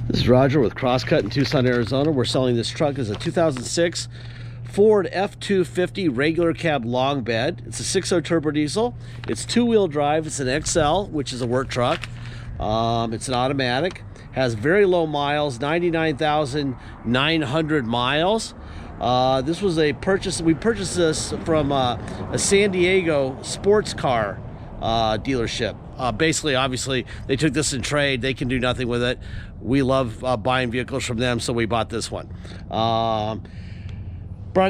This is Roger with Crosscut in Tucson, Arizona. We're selling this truck as a 2006 Ford F250 regular cab long bed. It's a 6.0 turbo diesel. It's two-wheel drive. It's an XL, which is a work truck. It's an automatic. Has very low miles, 99,900 miles. This was a purchase. We purchased this from a San Diego sports car dealership. Basically, obviously, they took this in trade. They can do nothing with it. We love buying vehicles from them, so we bought this one. Brought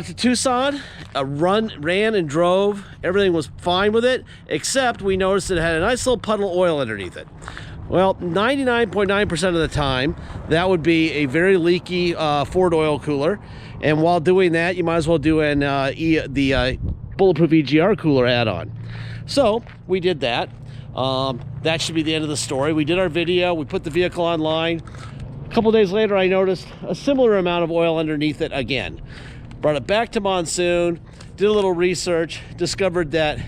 it to Tucson, ran and drove. Everything was fine with it, except we noticed it had a nice little puddle of oil underneath it. Well, 99.9% of the time, that would be a very leaky Ford oil cooler. And while doing that, you might as well do the Bulletproof EGR cooler add-on. So we did that. That should be the end of the story. We did our video. We put the vehicle online. A couple days later, I noticed a similar amount of oil underneath it again. Brought it back to Monsoon, did a little research, discovered that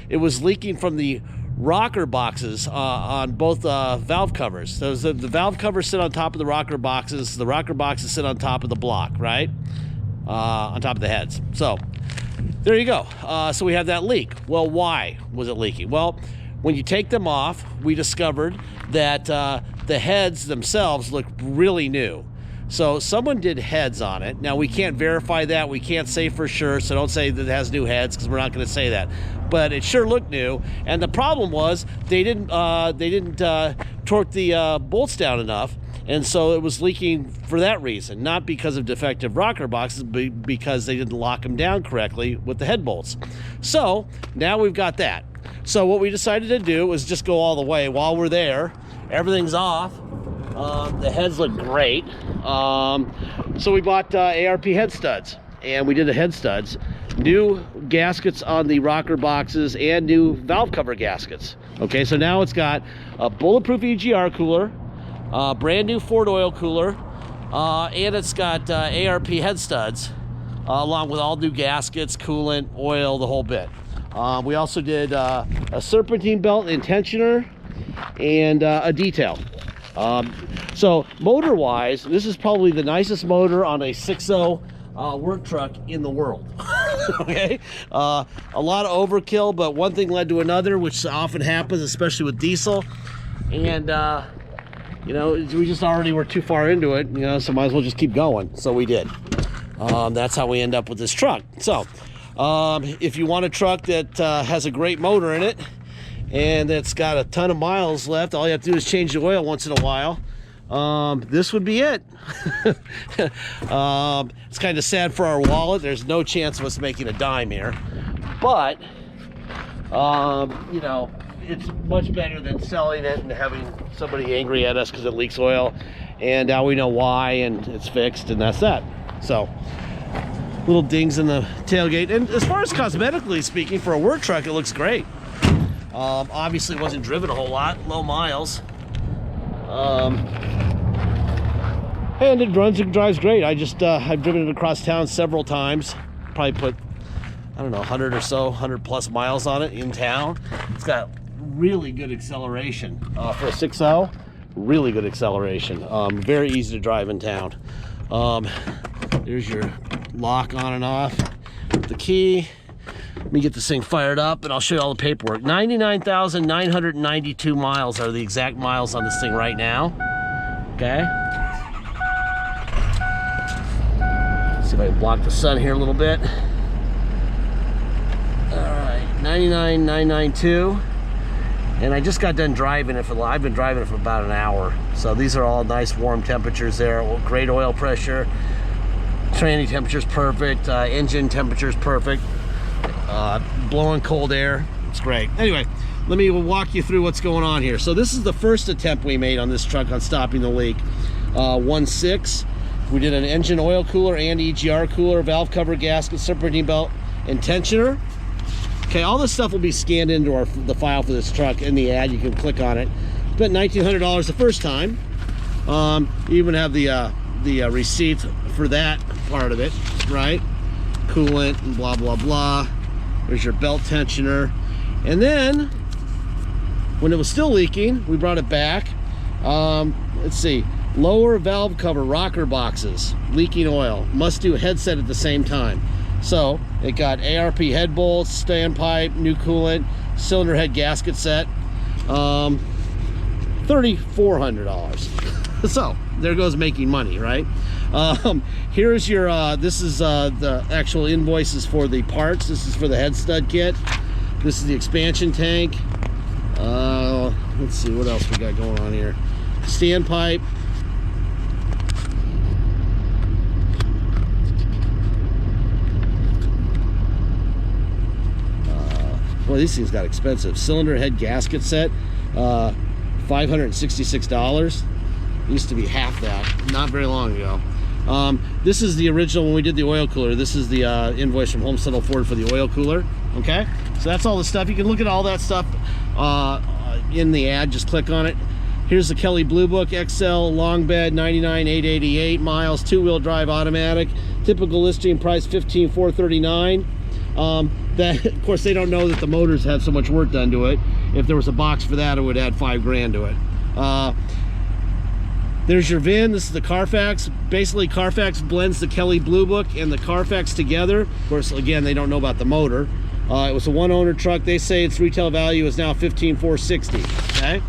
it was leaking from the rocker boxes on both valve covers. So the valve covers sit on top of the rocker boxes. The rocker boxes sit on top of the block, right? On top of the heads. So there you go. So we have that leak. Well, why was it leaking? Well, when you take them off, we discovered that the heads themselves look really new. So someone did heads on it. Now we can't verify that. We can't say for sure. So don't say that it has new heads, because we're not going to say that. But it sure looked new. And the problem was they didn't torque the bolts down enough, and so it was leaking for that reason, not because of defective rocker boxes, but because they didn't lock them down correctly with the head bolts. So now we've got that. So what we decided to do was just go all the way. While we're there, everything's off. The heads look great. So we bought ARP head studs, and we did the head studs. New gaskets on the rocker boxes and new valve cover gaskets. Okay, so now it's got a Bulletproof EGR cooler, brand new Ford oil cooler, and it's got ARP head studs, along with all new gaskets, coolant, oil, the whole bit. We also did a serpentine belt and tensioner and a detail. So motor wise, this is probably the nicest motor on a 6.0 work truck in the world. Okay, a lot of overkill, but one thing led to another, which often happens, especially with diesel. And you know, we just already were too far into it, you know, so might as well just keep going. So we did. That's how we end up with this truck. So if you want a truck that has a great motor in it and that's got a ton of miles left, all you have to do is change the oil once in a while. This would be it. It's kind of sad for our wallet. There's no chance of us making a dime here, but you know, it's much better than selling it and having somebody angry at us because it leaks oil, and now we know why, and it's fixed, and that's that. So little dings in the tailgate, and as far as cosmetically speaking, for a work truck, it looks great. Obviously it wasn't driven a whole lot, low miles. And it runs and drives great. I've driven it across town several times. Probably put, I don't know, 100 or so, 100 plus miles on it in town. It's got really good acceleration for a 6.0. Really good acceleration. Very easy to drive in town. There's your lock on and off. The key. Let me get this thing fired up and I'll show you all the paperwork. 99,992 miles are the exact miles on this thing right now. Okay. See if I can block the sun here a little bit. All right, 99,992. And I just got done driving it I've been driving it for about an hour. So these are all nice warm temperatures there. Great oil pressure. Tranny temperature's perfect. Engine temperature's perfect. Blowing cold air. It's great. Anyway, let me walk you through what's going on here. So this is the first attempt we made on this truck on stopping the leak. 1.6. We did an engine oil cooler and EGR cooler, valve cover gasket, serpentine belt, and tensioner. Okay, all this stuff will be scanned into the file for this truck in the ad. You can click on it. Spent $1,900 the first time. You even have the receipt for that part of it, right? Coolant and blah blah blah. There's your belt tensioner. And then when it was still leaking, we brought it back. let's see. Lower valve cover, rocker boxes, leaking oil. Must do headset at the same time. So it got ARP head bolts, standpipe, new coolant, cylinder head gasket set. $3,400. So there goes making money, right? Here's your this is the actual invoices for the parts. This is for the head stud kit. This is the expansion tank. Let's see what else we got going on here. Standpipe. Well, these things got expensive. Cylinder head gasket set, $566. Used to be half that, not very long ago. This is the original when we did the oil cooler. This is the invoice from Home Settle Ford for the oil cooler. Okay, so that's all the stuff. You can look at all that stuff in the ad. Just click on it. Here's the Kelly Blue Book XL long bed, 99,888 miles, two-wheel drive automatic. Typical listing price $15,439. That, of course, they don't know that the motors have so much work done to it. If there was a box for that, it would add $5 grand to it. There's your VIN. This is the Carfax. Basically, Carfax blends the Kelly Blue Book and the Carfax together. Of course, again, they don't know about the motor. It was a one-owner truck. They say its retail value is now $15,460. Okay.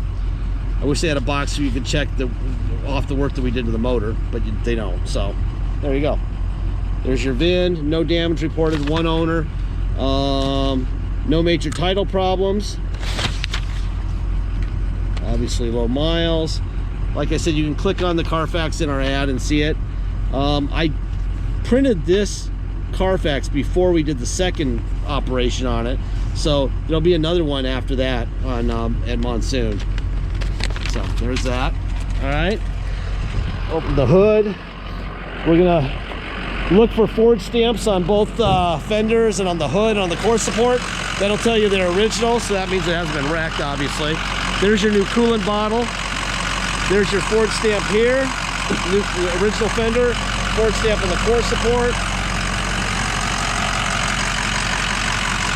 I wish they had a box so you could check off the work that we did to the motor, but they don't. So there you go. There's your VIN. No damage reported. One owner. No major title problems. Obviously low miles. Like I said, you can click on the Carfax in our ad and see it. I printed this Carfax before we did the second operation on it, so there'll be another one after that on at Monsoon. So there's that. All right, open the hood. We're gonna look for Ford stamps on both fenders and on the hood, on the core support. That'll tell you they're original, so that means it hasn't been wrecked, obviously. There's your new coolant bottle. There's your Ford stamp here, new original fender, Ford stamp on the core support.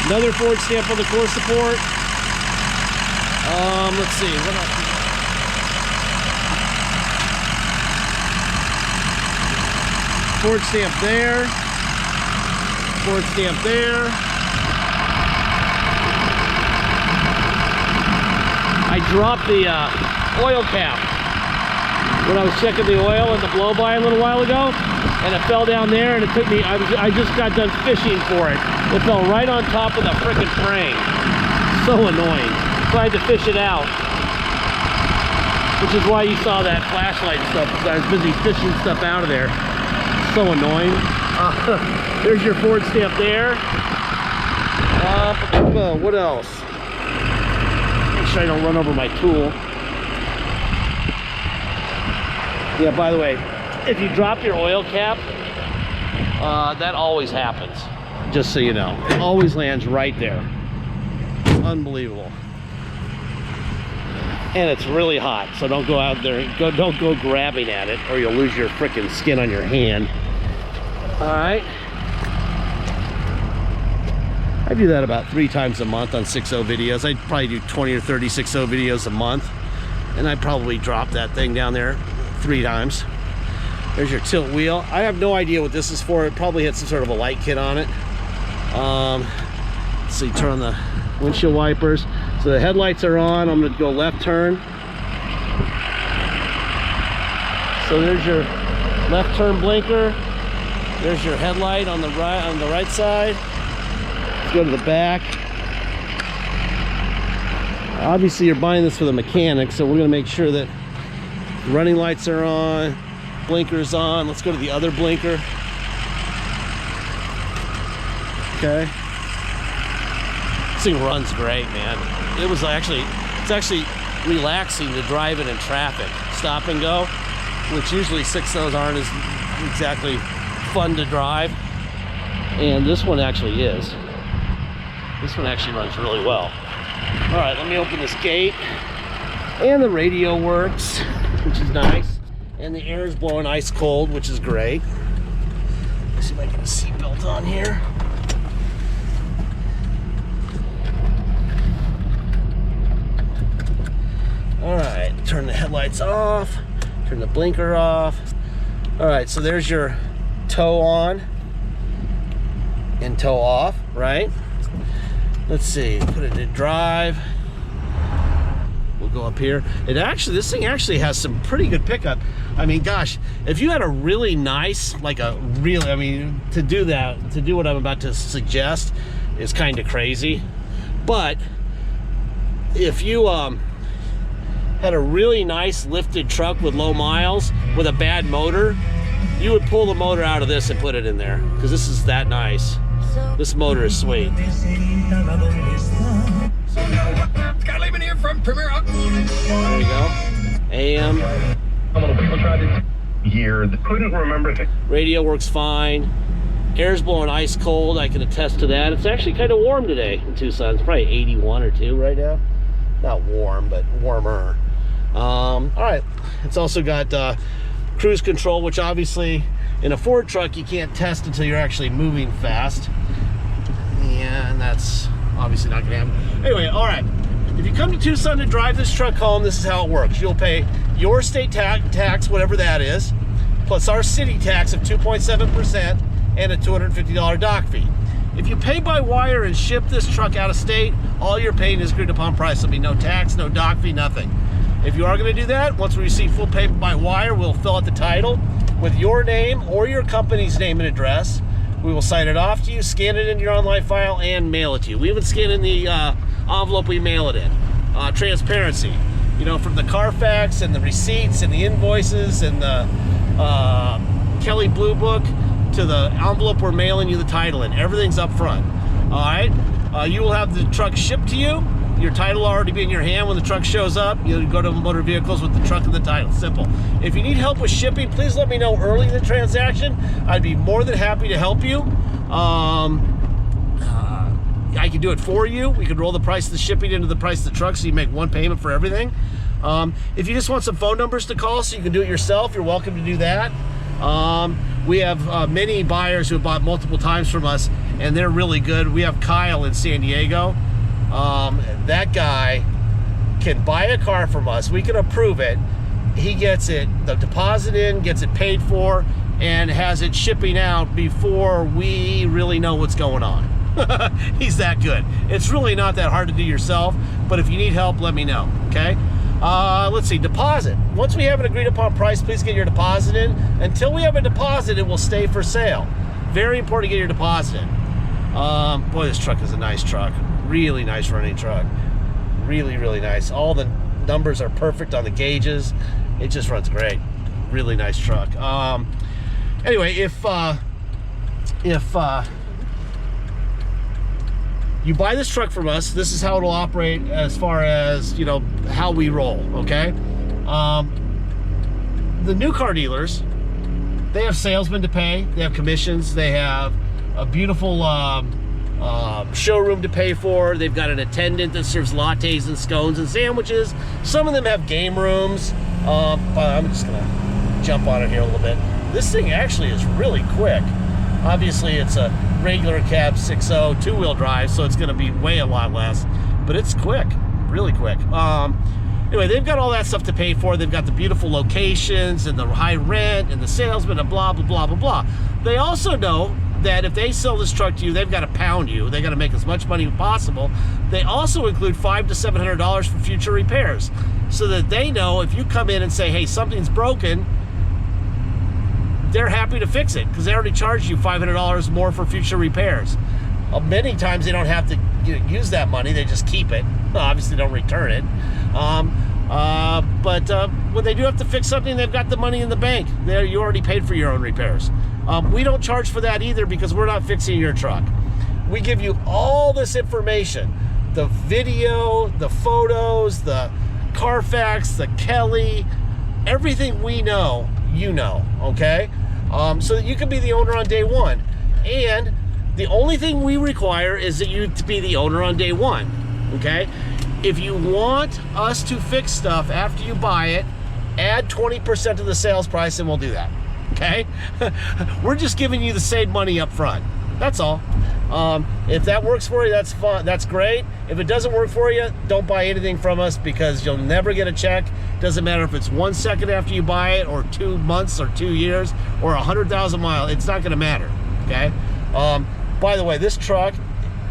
Another Ford stamp on the core support. Let's see, what else? Ford stamp there. Ford stamp there. I dropped the oil cap when I was checking the oil in the blow-by a little while ago, and it fell down there, and it took me, I just got done fishing for it. It fell right on top of the frickin' frame. So annoying. So I had to fish it out. Which is why you saw that flashlight and stuff, because I was busy fishing stuff out of there. So annoying. There's your Ford stamp there. What else? Make sure I don't run over my tool. Yeah, by the way, if you drop your oil cap, that always happens. Just so you know, it always lands right there. Unbelievable. And it's really hot, so don't go out there. Don't go grabbing at it, or you'll lose your frickin' skin on your hand. All right. I do that about 3 times a month on 6.0 videos. I probably do 20 or 30 6.0 videos a month, and I probably drop that thing down there 3 times. There's your tilt wheel. I have no idea what this is for. It probably had some sort of a light kit on it. So you turn on the windshield wipers. So the headlights are on. I'm gonna go left turn. So there's your left turn blinker. There's your headlight on the right side. Let's go to the back. Obviously you're buying this for the mechanic, so we're gonna make sure that running lights are on, blinkers on. Let's go to the other blinker. Okay. This thing runs great, man. It's actually relaxing to drive it in traffic. Stop and go, which usually 6.0s aren't as exactly fun to drive. And this one actually is. This one actually runs really well. All right, let me open this gate. And the radio works, which is nice. And the air is blowing ice cold, which is great. Let's see if I can get a seatbelt on here. All right, turn the headlights off. Turn the blinker off. All right, so there's your tow on and tow off, right? Let's see, put it in drive. We'll go up here. This thing actually has some pretty good pickup. I mean, gosh, if you had a really nice, to do what I'm about to suggest is kind of crazy. But if you had a really nice lifted truck with low miles with a bad motor, you would pull the motor out of this and put it in there, because this is that nice. This motor is sweet. Scott Lehman here from Premier. There you go. AM. People tried to here that couldn't remember things. Radio works fine. Air's blowing ice cold. I can attest to that. It's actually kind of warm today in Tucson. It's probably 81 or 2 right now. Not warm, but warmer. All right. It's also got cruise control, which obviously in a Ford truck you can't test until you're actually moving fast. And that's obviously not gonna happen. Anyway, all right. If you come to Tucson to drive this truck home, this is how it works. You'll pay your state tax, whatever that is, plus our city tax of 2.7% and a $250 dock fee. If you pay by wire and ship this truck out of state, all you're paying is agreed upon price. There'll be no tax, no dock fee, nothing. If you are going to do that, once we receive full payment by wire, we'll fill out the title with your name or your company's name and address. We will sign it off to you, scan it into your online file, and mail it to you. We even scan in the envelope we mail it in. Transparency, you know, from the Carfax and the receipts and the invoices and the Kelly Blue Book to the envelope we're mailing you the title in. Everything's up front. All right. You will have the truck shipped to you. Your title will already be in your hand when the truck shows up. You'll go to Motor Vehicles with the truck and the title. Simple. If you need help with shipping, please let me know early in the transaction. I'd be more than happy to help you. I can do it for you. We could roll the price of the shipping into the price of the truck so you make one payment for everything. If you just want some phone numbers to call so you can do it yourself, you're welcome to do that. We have many buyers who have bought multiple times from us, and they're really good. We have Kyle in San Diego. That guy can buy a car from us. We can approve it. He gets it, the deposit in, gets it paid for, and has it shipping out before we really know what's going on. He's that good. It's really not that hard to do yourself, but if you need help, let me know, okay? Let's see, deposit. Once we have an agreed upon price, please get your deposit in. Until we have a deposit, it will stay for sale. Very important to get your deposit in. Boy, this truck is a nice truck. Really nice running truck. Really, really nice. All the numbers are perfect on the gauges. It just runs great. Really nice truck. Anyway, if you buy this truck from us, this is how it'll operate as far as, you know, how we roll, okay? The new car dealers, they have salesmen to pay, they have commissions, they have a beautiful showroom to pay for, they've got an attendant that serves lattes and scones and sandwiches. Some of them have game rooms. I'm just gonna jump on it here a little bit. This thing actually is really quick. Obviously, it's a regular cab 6.0 two-wheel drive, so it's going to be way a lot less, but it's quick, really quick. Anyway, they've got all that stuff to pay for. They've got the beautiful locations and the high rent and the salesman and blah, blah, blah, blah, blah. They also know that if they sell this truck to you, they've got to pound you. They got to make as much money as possible. They also include $500 to $700 for future repairs, so that they know if you come in and say, hey, something's broken, they're happy to fix it because they already charged you $500 more for future repairs. Many times they don't have to use that money, they just keep it. Obviously don't return it. But when they do have to fix something, they've got the money in the bank. You already paid for your own repairs. We don't charge for that either because we're not fixing your truck. We give you all this information, the video, the photos, the Carfax, the Kelly, everything we know, you know, okay? So that you can be the owner on day one. And the only thing we require is that you to be the owner on day one, okay? If you want us to fix stuff after you buy it, add 20% to the sales price and we'll do that, okay? We're just giving you the saved money up front. That's all. If that works for you, that's fun. That's great. If it doesn't work for you, don't buy anything from us because you'll never get a check Doesn't matter if it's 1 second after you buy it, or 2 months, or 2 years, or 100,000 miles. It's not going to matter. Okay. By the way, this truck,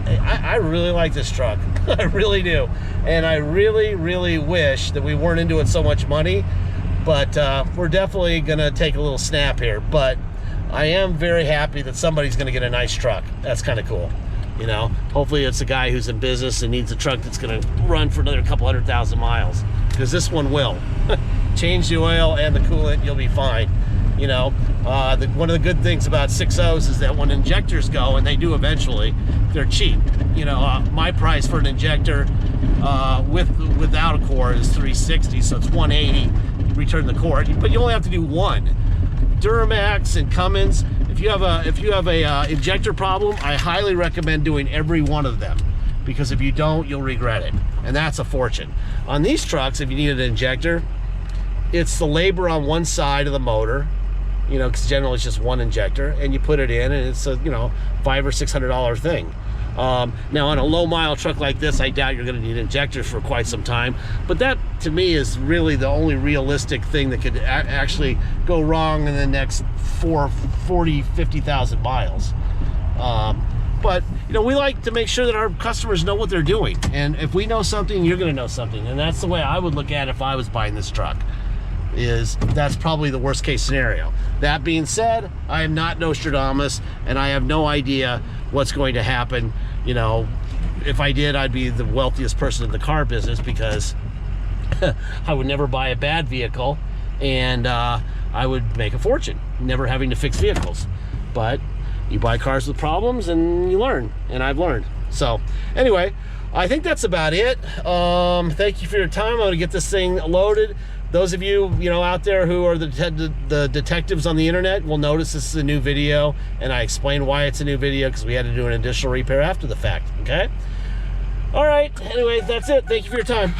I really like this truck. I really do. And I really, really wish that we weren't into it so much money. But we're definitely going to take a little snap here. But I am very happy that somebody's going to get a nice truck. That's kind of cool. You know, hopefully it's a guy who's in business and needs a truck that's going to run for another couple 100,000 miles. Because this one will. Change the oil and the coolant, you'll be fine. You know, one of the good things about 6.0s is that when injectors go, and they do eventually, they're cheap. You know, my price for an injector without a core is $360, so it's $180. You return the core, but you only have to do one. Duramax and Cummins, if you have a injector problem, I highly recommend doing every one of them, because if you don't, you'll regret it, and that's a fortune. On these trucks, if you need an injector, it's the labor on one side of the motor, you know, because generally it's just one injector, and you put it in, and it's a, you know, $500 or $600 thing. Now on a low mile truck like this, I doubt you're going to need injectors for quite some time, but that to me is really the only realistic thing that could actually go wrong in the next 50,000 miles. But you know, we like to make sure that our customers know what they're doing, and if we know something, you're going to know something, and that's the way I would look at it if I was buying this truck. That's probably the worst case scenario. That being said, I am not Nostradamus, and I have no idea what's going to happen. You know, if I did, I'd be the wealthiest person in the car business, because I would never buy a bad vehicle, and I would make a fortune never having to fix vehicles. But you buy cars with problems and you learn, and I've learned. So anyway, I think that's about it. Thank you for your time. I'm going to get this thing loaded. Those of you, you know, out there who are the detectives on the internet will notice this is a new video, and I explain why it's a new video, because we had to do an additional repair after the fact. Okay. All right. Anyway, that's it. Thank you for your time.